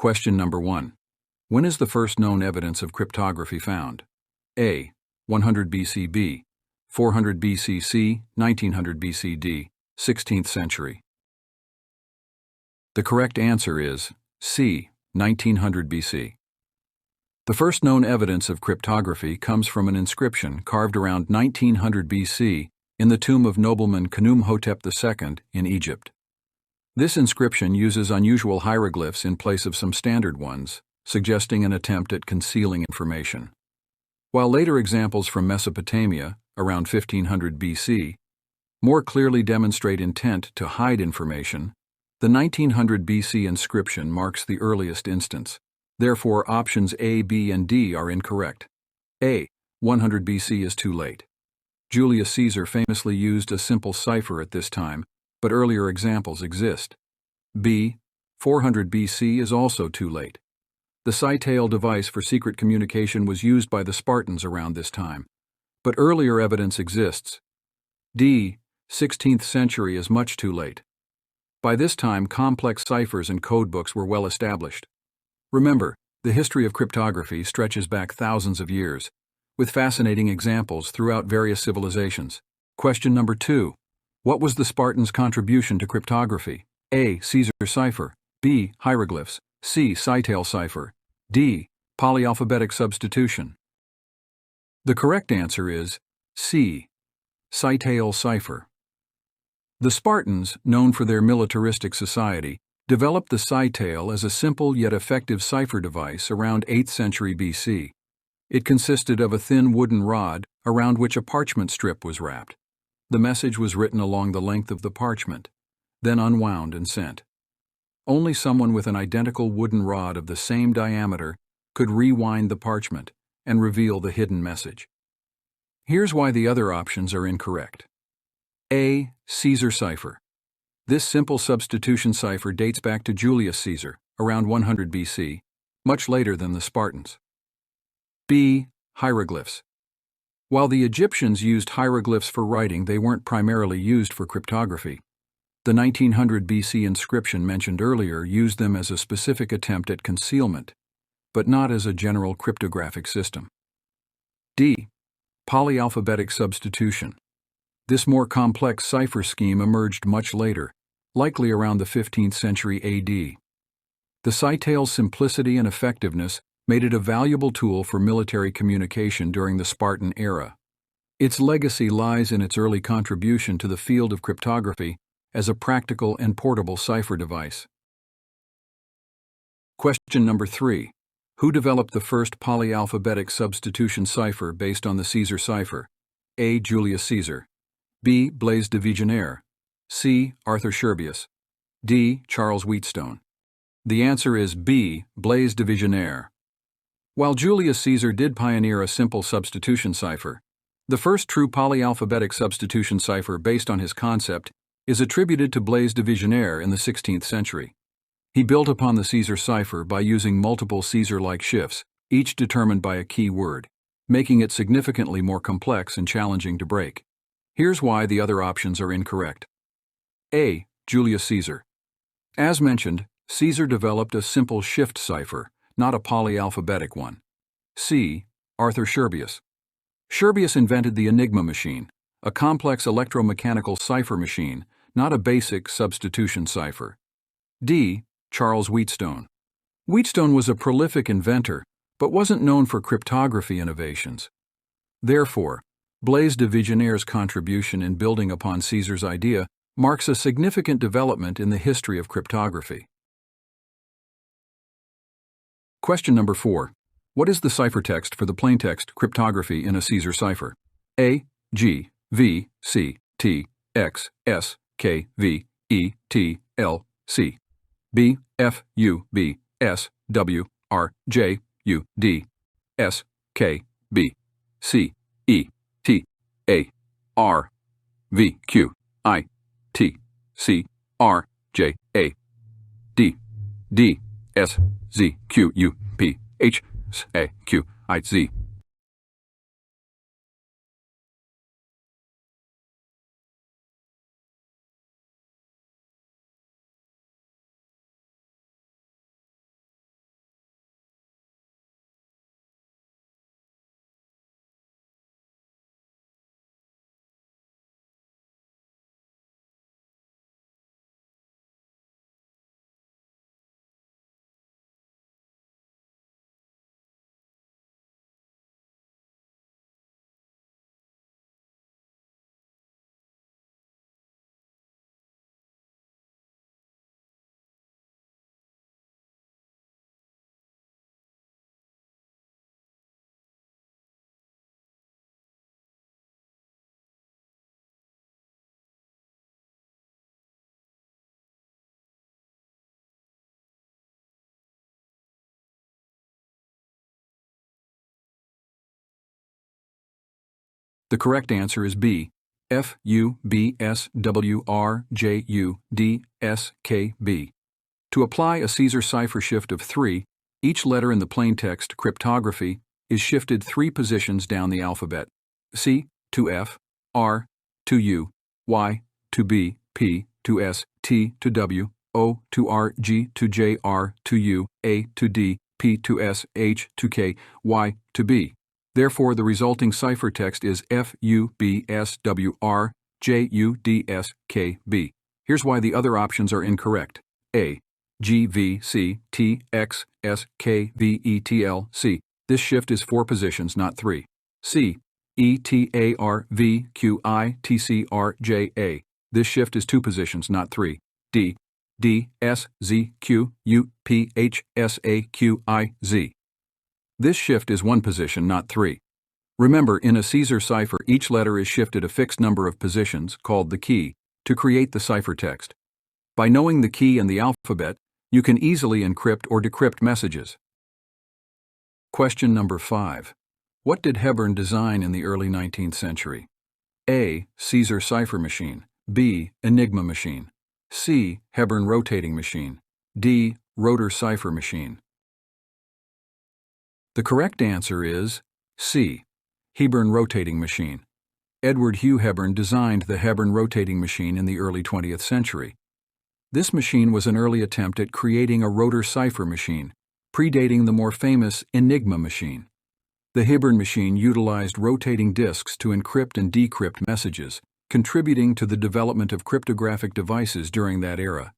Question number 1. When is the first known evidence of cryptography found? A. 100 BC B, 400 BC C, 1900 BC D, 16th century. The correct answer is C. 1900 BC. The first known evidence of cryptography comes from an inscription carved around 1900 BC in the tomb of nobleman Khnum-Hotep II in Egypt. This inscription uses unusual hieroglyphs in place of some standard ones, suggesting an attempt at concealing information. While later examples from Mesopotamia, around 1500 BC, more clearly demonstrate intent to hide information, the 1900 BC inscription marks the earliest instance. Therefore, options A, B, and D are incorrect. A. 100 BC is too late. Julius Caesar famously used a simple cipher at this time, but earlier examples exist. B. 400 BC is also too late. The citale device for secret communication was used by the Spartans around this time, but earlier evidence exists. D. 16th century is much too late. By this time, complex ciphers and codebooks were well established. Remember, the history of cryptography stretches back thousands of years, with fascinating examples throughout various civilizations. Question number 2. What was the Spartans' contribution to cryptography? A. Caesar cipher. B. Hieroglyphs. C. Citale cipher. D. Polyalphabetic substitution. The correct answer is C. Citale cipher. The Spartans, known for their militaristic society, developed the citale as a simple yet effective cipher device around 8th century BC. It consisted of a thin wooden rod around which a parchment strip was wrapped. The message was written along the length of the parchment, then unwound and sent. Only someone with an identical wooden rod of the same diameter could rewind the parchment and reveal the hidden message. Here's why the other options are incorrect. A. Caesar cipher. This simple substitution cipher dates back to Julius Caesar, around 100 BC, much later than the Spartans. B. Hieroglyphs. While the Egyptians used hieroglyphs for writing, they weren't primarily used for cryptography. The 1900 BC inscription mentioned earlier used them as a specific attempt at concealment, but not as a general cryptographic system. D. Polyalphabetic substitution. This more complex cipher scheme emerged much later, likely around the 15th century AD. The citale's simplicity and effectiveness made it a valuable tool for military communication during the Spartan era. Its legacy lies in its early contribution to the field of cryptography as a practical and portable cipher device. Question number 3. Who developed the first polyalphabetic substitution cipher based on the Caesar cipher? A. Julius Caesar. B. Blaise de Vigenère. C. Arthur Scherbius. D. Charles Wheatstone. The answer is B. Blaise de Vigenère. While Julius Caesar did pioneer a simple substitution cipher, the first true polyalphabetic substitution cipher based on his concept is attributed to Blaise de Vigenère in the 16th century. He built upon the Caesar cipher by using multiple Caesar-like shifts, each determined by a key word, making it significantly more complex and challenging to break. Here's why the other options are incorrect. A. Julius Caesar. As mentioned, Caesar developed a simple shift cipher, not a polyalphabetic one. C. Arthur Scherbius. Scherbius invented the Enigma machine, a complex electromechanical cipher machine, not a basic substitution cipher. D. Charles Wheatstone. Wheatstone was a prolific inventor, but wasn't known for cryptography innovations. Therefore, Blaise de Vigenère's contribution in building upon Caesar's idea marks a significant development in the history of cryptography. Question number 4. What is the ciphertext for the plaintext cryptography in a Caesar cipher? A. G, V, C, T, X, S, K, V, E, T, L, C. B, F, U, B, S, W, R, J, U, D, S, K, B, C, E, T, A, R, V, Q, I, T, C, R, J, A, D, D, S, Z, Q, U, P, H, S, A, Q, I, Z. The correct answer is B. FUBSWRJUDSKB. To apply a Caesar cipher shift of 3, each letter in the plaintext cryptography is shifted 3 positions down the alphabet: C to F, R to U, Y to B, P to S, T to W, O to R, G to J, R to U, A to D, P to S, H to K, Y to B. Therefore, the resulting ciphertext is FUBSWRJUDSKB. Here's why the other options are incorrect. A. GVCTXSKVETLC. This shift is 4 positions, not 3. C. ETARVQITCRJA. This shift is 2 positions, not 3. D. DSZQUPHSAQIZ. This shift is 1 position, not 3. Remember, in a Caesar cipher, each letter is shifted a fixed number of positions, called the key, to create the ciphertext. By knowing the key and the alphabet, you can easily encrypt or decrypt messages. Question number 5. What did Hebern design in the early 19th century? A. Caesar cipher machine. B. Enigma machine. C. Hebern rotating machine. D. Rotor cipher machine. The correct answer is C. Hebern rotating machine. Edward Hugh Hebern designed the Hebern rotating machine in the early 20th century. This machine was an early attempt at creating a rotor cipher machine, predating the more famous Enigma machine. The Hebern machine utilized rotating disks to encrypt and decrypt messages, contributing to the development of cryptographic devices during that era.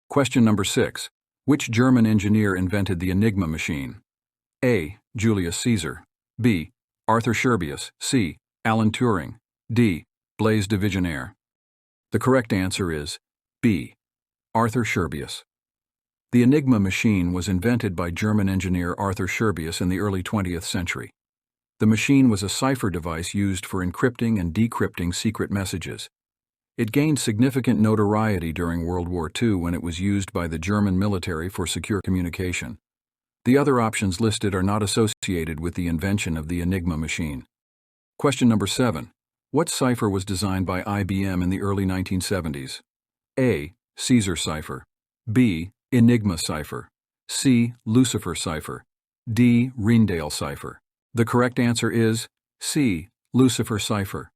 Question number 6. Which German engineer invented the Enigma machine? A. Julius Caesar. B. Arthur Scherbius. C. Alan Turing. D. Blaise de Vigenère. The correct answer is B. Arthur Scherbius. The Enigma machine was invented by German engineer Arthur Scherbius in the early 20th century. The machine was a cipher device used for encrypting and decrypting secret messages. It gained significant notoriety during World War II when it was used by the German military for secure communication. The other options listed are not associated with the invention of the Enigma machine. Question number 7. What cipher was designed by IBM in the early 1970s? A. Caesar cipher. B. Enigma cipher. C. Lucifer cipher. D. Rijndael cipher. The correct answer is C. Lucifer cipher.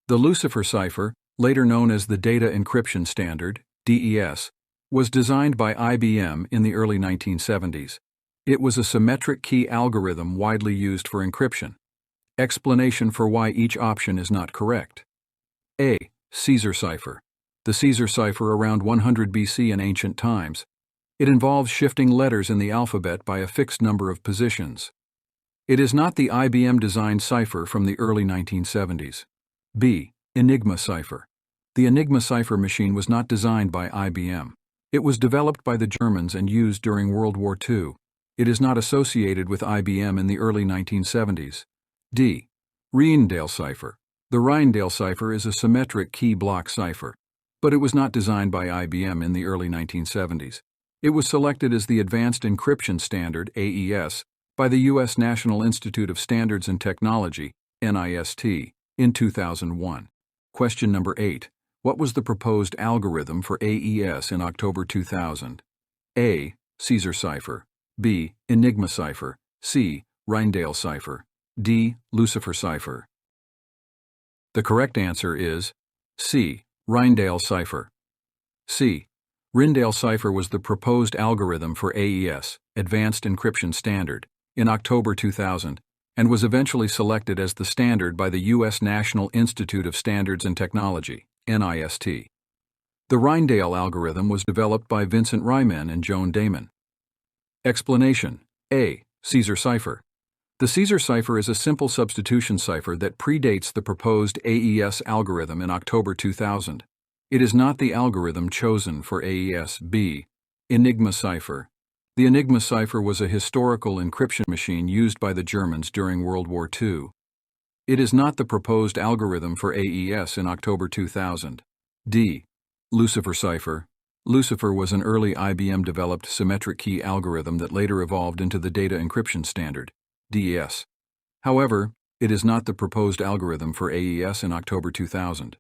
The Lucifer cipher, later known as the Data Encryption Standard, DES, was designed by IBM in the early 1970s. It was a symmetric key algorithm widely used for encryption. Explanation for why each option is not correct. A. Caesar cipher. The Caesar cipher around 100 BC in ancient times. It involves shifting letters in the alphabet by a fixed number of positions. It is not the IBM-designed cipher from the early 1970s. B. Enigma cipher. The Enigma cipher machine was not designed by IBM. It was developed by the Germans and used during World War II. It is not associated with IBM in the early 1970s. D. Rijndael cipher. The Rijndael cipher is a symmetric key block cipher, but it was not designed by IBM in the early 1970s. It was selected as the Advanced Encryption Standard, AES, by the U.S. National Institute of Standards and Technology, NIST, in 2001. Question number 8. What was the proposed algorithm for AES in October 2000? A. Caesar cipher. B. Enigma cipher. C. Rijndael cipher. D. Lucifer cipher. The correct answer is C. Rijndael cipher. C. Rijndael cipher was the proposed algorithm for AES, Advanced Encryption Standard, in October 2000, and was eventually selected as the standard by the U.S. National Institute of Standards and Technology, NIST. The Rijndael algorithm was developed by Vincent Reimann and Joan Damon. Explanation. A. Caesar cipher. The Caesar cipher is a simple substitution cipher that predates the proposed AES algorithm in October 2000. It is not the algorithm chosen for AES. B. Enigma cipher. The Enigma cipher was a historical encryption machine used by the Germans during World War II. It is not the proposed algorithm for AES in October 2000. D. Lucifer cipher. Lucifer was an early IBM-developed symmetric key algorithm that later evolved into the Data Encryption Standard, DES. However, It is not the proposed algorithm for AES in October 2000.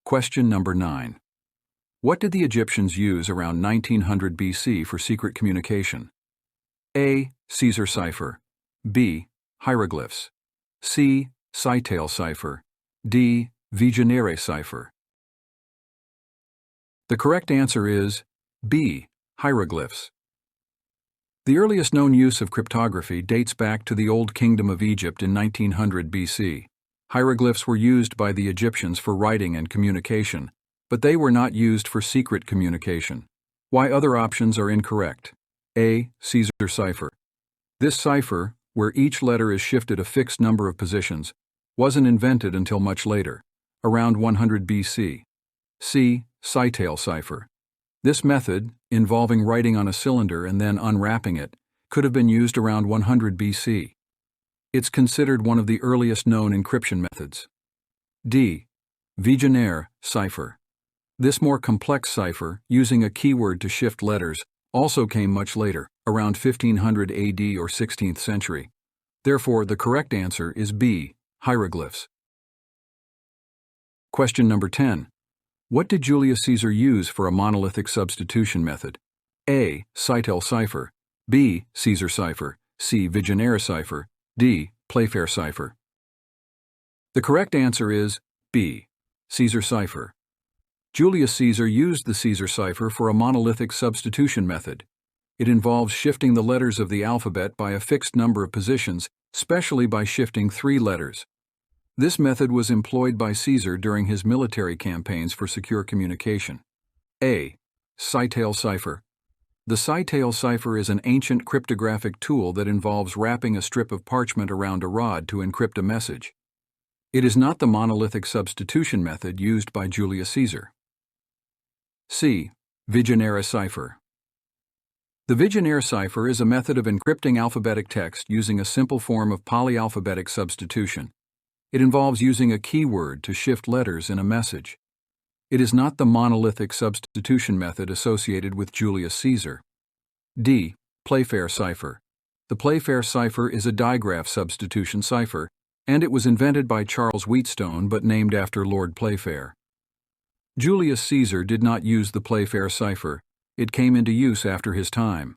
Question number 9. What did the Egyptians use around 1900 BC for secret communication? A. Caesar cipher. B. Hieroglyphs. C. Cytale cipher. D. Vigenere cipher. The correct answer is B. Hieroglyphs. The earliest known use of cryptography dates back to the Old Kingdom of Egypt in 1900 BC. Hieroglyphs were used by the Egyptians for writing and communication, but they were not used for secret communication. Why other options are incorrect? A. Caesar cipher. This cipher, where each letter is shifted a fixed number of positions, wasn't invented until much later, around 100 BC. C. Cytale cipher. This method, involving writing on a cylinder and then unwrapping it, could have been used around 100 BC. It's considered one of the earliest known encryption methods. D. Vigenere cipher. This more complex cipher, using a keyword to shift letters, also came much later, around 1500 AD or 16th century. Therefore, the correct answer is B. Hieroglyphs. Question number 10. What did Julius Caesar use for a monolithic substitution method? A. Cytale cipher. B. Caesar cipher. C. Vigenere cipher. D. Playfair cipher. The correct answer is B. Caesar cipher. Julius Caesar used the Caesar cipher for a monolithic substitution method. It involves shifting the letters of the alphabet by a fixed number of positions, especially by shifting 3 letters. This method was employed by Caesar during his military campaigns for secure communication. A. Cytale cipher. The cytale cipher is an ancient cryptographic tool that involves wrapping a strip of parchment around a rod to encrypt a message. It is not the monolithic substitution method used by Julius Caesar. C. Vigenere cipher. The Vigenere cipher is a method of encrypting alphabetic text using a simple form of polyalphabetic substitution. It involves using a keyword to shift letters in a message. It is not the monolithic substitution method associated with Julius Caesar. D. Playfair cipher. The Playfair cipher is a digraph substitution cipher, and it was invented by Charles Wheatstone but named after Lord Playfair. Julius Caesar did not use the Playfair cipher. It came into use after his time.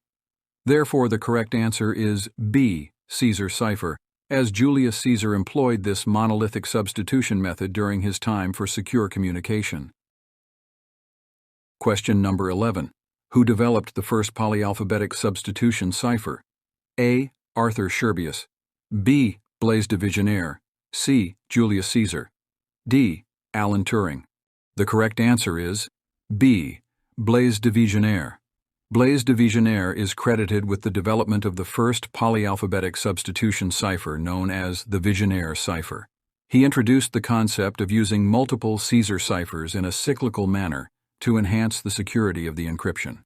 Therefore, the correct answer is B. Caesar cipher, as Julius Caesar employed this monolithic substitution method during his time for secure communication. Question number 11. Who developed the first polyalphabetic substitution cipher? A. Arthur Scherbius. B. Blaise de Vigenère. C. Julius Caesar. D. Alan Turing. The correct answer is B. Blaise de Vigenère. Blaise de Vigenère is credited with the development of the first polyalphabetic substitution cipher known as the Vigenère cipher. He introduced the concept of using multiple Caesar ciphers in a cyclical manner to enhance the security of the encryption.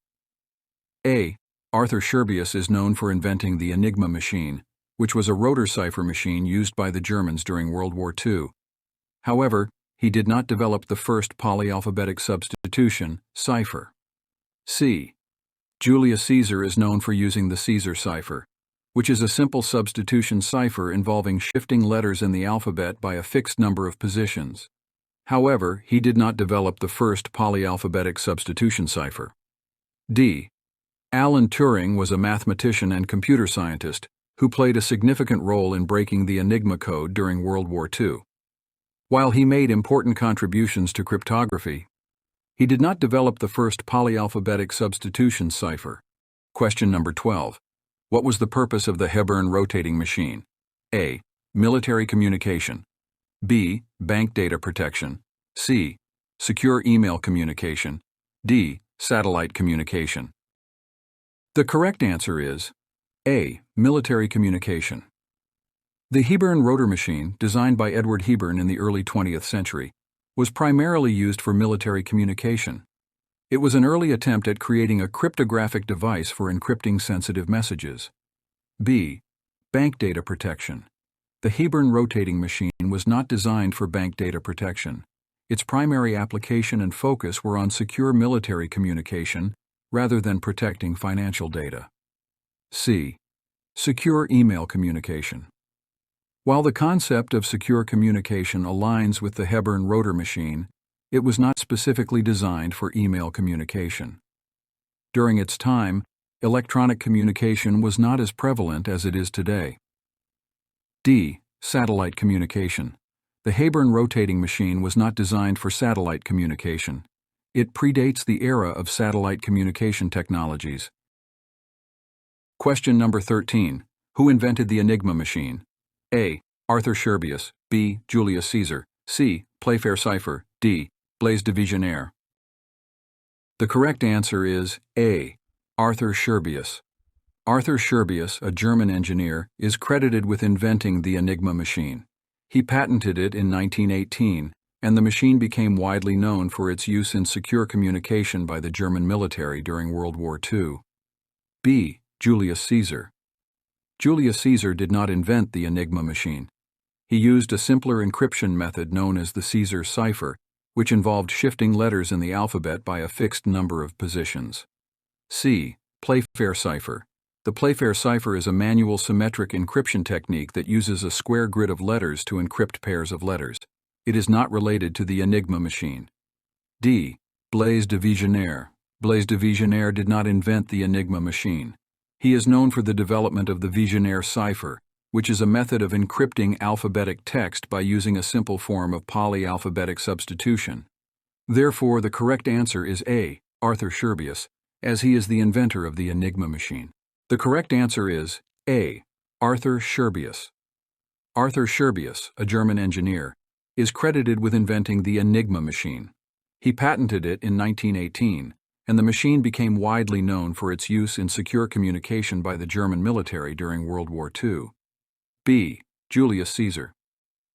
A. Arthur Scherbius is known for inventing the Enigma machine, which was a rotor cipher machine used by the Germans during World War II. However, he did not develop the first polyalphabetic substitution cipher. C. Julius Caesar is known for using the Caesar cipher, which is a simple substitution cipher involving shifting letters in the alphabet by a fixed number of positions. However, he did not develop the first polyalphabetic substitution cipher. D. Alan Turing was a mathematician and computer scientist who played a significant role in breaking the Enigma code during World War II. While he made important contributions to cryptography, he did not develop the first polyalphabetic substitution cipher. Question number 12. What was the purpose of the Hebern rotating machine? A. Military communication. B. Bank data protection. C. Secure email communication. D. Satellite communication. The correct answer is A. Military communication. The Hebern rotor machine, designed by Edward Hebern in the early 20th century, was primarily used for military communication. It was an early attempt at creating a cryptographic device for encrypting sensitive messages. B. Bank data protection. The Hebern rotating machine was not designed for bank data protection. Its primary application and focus were on secure military communication rather than protecting financial data. C. Secure email communication. While the concept of secure communication aligns with the Hebron rotor machine, it was not specifically designed for email communication. During its time, electronic communication was not as prevalent as it is today. D. Satellite communication. The Hebron rotating machine was not designed for satellite communication. It predates the era of satellite communication technologies. Question number 13. Who invented the Enigma machine? A. Arthur Scherbius. B. Julius Caesar. C. Playfair cipher. D. Blaise de Vigenère. The correct answer is A. Arthur Scherbius. Arthur Scherbius, a German engineer, is credited with inventing the Enigma machine. He patented it in 1918, and the machine became widely known for its use in secure communication by the German military during World War II. B. Julius Caesar. Julius Caesar did not invent the Enigma machine. He used a simpler encryption method known as the Caesar cipher, which involved shifting letters in the alphabet by a fixed number of positions. C. Playfair cipher. The Playfair cipher is a manual symmetric encryption technique that uses a square grid of letters to encrypt pairs of letters. It is not related to the Enigma machine. D. Blaise de Vigenère. Blaise de Vigenère did not invent the Enigma machine. He is known for the development of the Vigenère cipher, which is a method of encrypting alphabetic text by using a simple form of polyalphabetic substitution. Therefore, the correct answer is A. Arthur Scherbius, as he is the inventor of the Enigma machine. The correct answer is A. Arthur Scherbius. Arthur Scherbius, a German engineer, is credited with inventing the Enigma machine. He patented it in 1918, and the machine became widely known for its use in secure communication by the German military during World War II. B. Julius Caesar.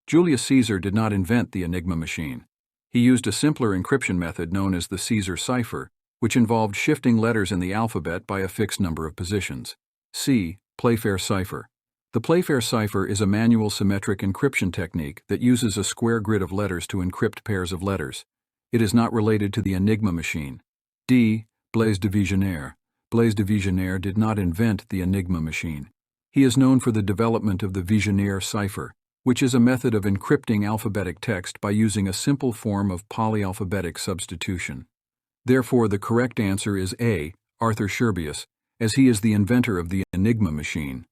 Julius Caesar did not invent the Enigma machine. He used a simpler encryption method known as the Caesar cipher, which involved shifting letters in the alphabet by a fixed number of positions. C. Playfair cipher. The Playfair cipher is a manual symmetric encryption technique that uses a square grid of letters to encrypt pairs of letters. It is not related to the Enigma machine. D. Blaise de Vigenère. Blaise de Vigenère did not invent the Enigma machine. He is known for the development of the Vigenère cipher, which is a method of encrypting alphabetic text by using a simple form of polyalphabetic substitution. Therefore, the correct answer is A. Arthur Scherbius, as he is the inventor of the Enigma machine.